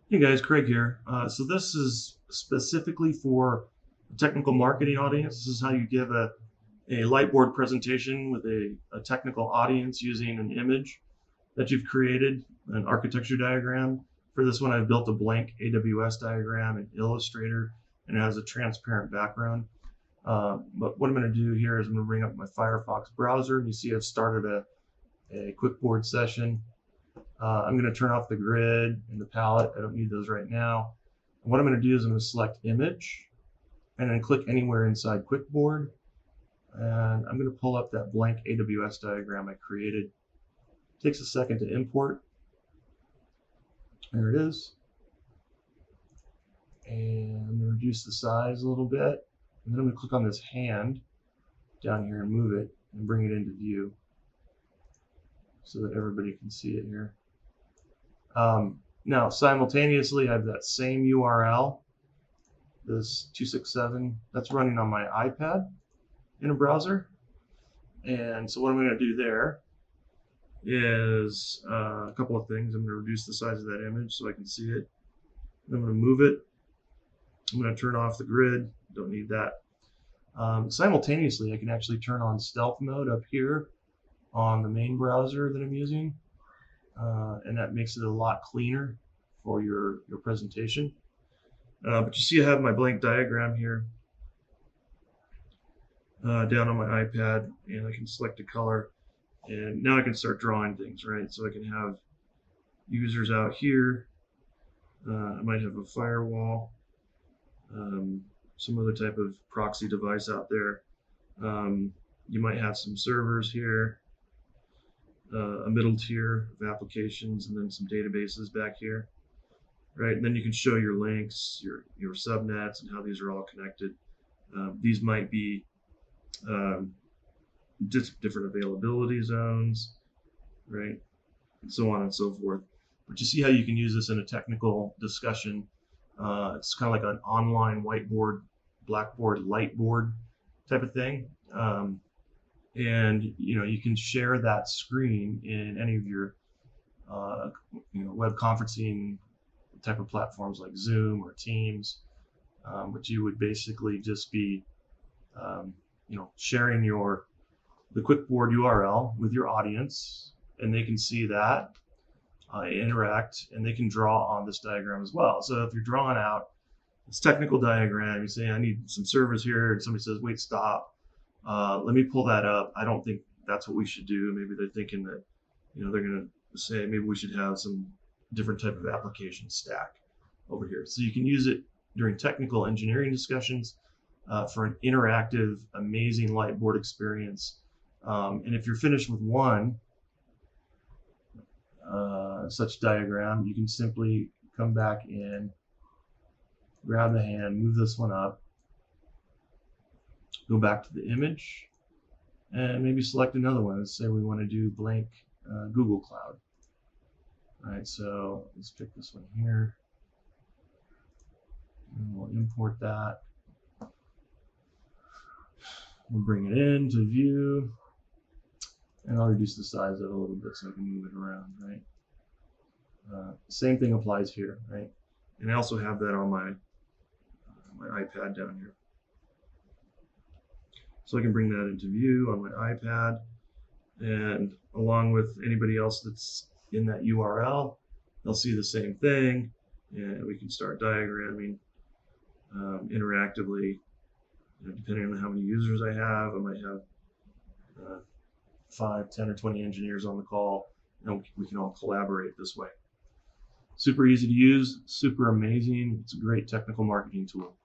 Hey guys, Craig here. So this is specifically for a technical marketing audience. This is how you give a lightboard presentation with a technical audience using an image that you've created, an architecture diagram. For this one, I've built a blank AWS diagram in Illustrator, and it has a transparent background. But what I'm going to do here is I'm going to bring up my Firefox browser. You see I've started a QWIKboard session. I'm going to turn off the grid and the palette. I don't need those right now. And what I'm going to do is I'm going to select image and then click anywhere inside QWIKboard. And I'm going to pull up that blank AWS diagram I created. It takes a second to import. There it is. And I'm going to reduce the size a little bit. And then I'm going to click on this hand down here and move it and bring it into view so that everybody can see it here. Now, simultaneously, I have that same URL, this 267, that's running on my iPad in a browser. And so what I'm going to do there is a couple of things. I'm going to reduce the size of that image so I can see it. I'm going to move it. I'm going to turn off the grid. Don't need that. Simultaneously, I can actually turn on stealth mode up here on the main browser that I'm using. And that makes it a lot cleaner for your presentation. But you see I have my blank diagram here down on my iPad, and I can select a color, and now I can start drawing things, right? So I can have users out here. I might have a firewall, some other type of proxy device out there. You might have some servers here. A middle tier of applications, and then some databases back here, right? And then you can show your links, your subnets, and how these are all connected. These might be just different availability zones, right? And so on and so forth. But you see how you can use this in a technical discussion. It's kind of like an online whiteboard, blackboard, lightboard type of thing. And you can share that screen in any of your web conferencing type of platforms like Zoom or Teams, but you would basically just be sharing the QWIKboard URL with your audience, and they can see that, interact, and they can draw on this diagram as well. So if you're drawing out this technical diagram, you say I need some servers here, and somebody says wait, stop. Let me pull that up. I don't think that's what we should do. Maybe they're thinking that, they're going to say maybe we should have some different type of application stack over here. So you can use it during technical engineering discussions for an interactive, amazing lightboard experience. And if you're finished with one such diagram, you can simply come back in, grab the hand, move this one up, go back to the image, and maybe select another one. Let's say we want to do blank Google Cloud. All right, so let's pick this one here. And we'll import that. We'll bring it into view, and I'll reduce the size of it a little bit so I can move it around, right? Same thing applies here, right? And I also have that on my iPad down here. So I can bring that into view on my iPad, and along with anybody else that's in that URL, they'll see the same thing, and we can start diagramming interactively. Depending on how many users I have, I might have 5, 10, or 20 engineers on the call, and we can all collaborate this way. Super easy to use, super amazing. It's a great technical marketing tool.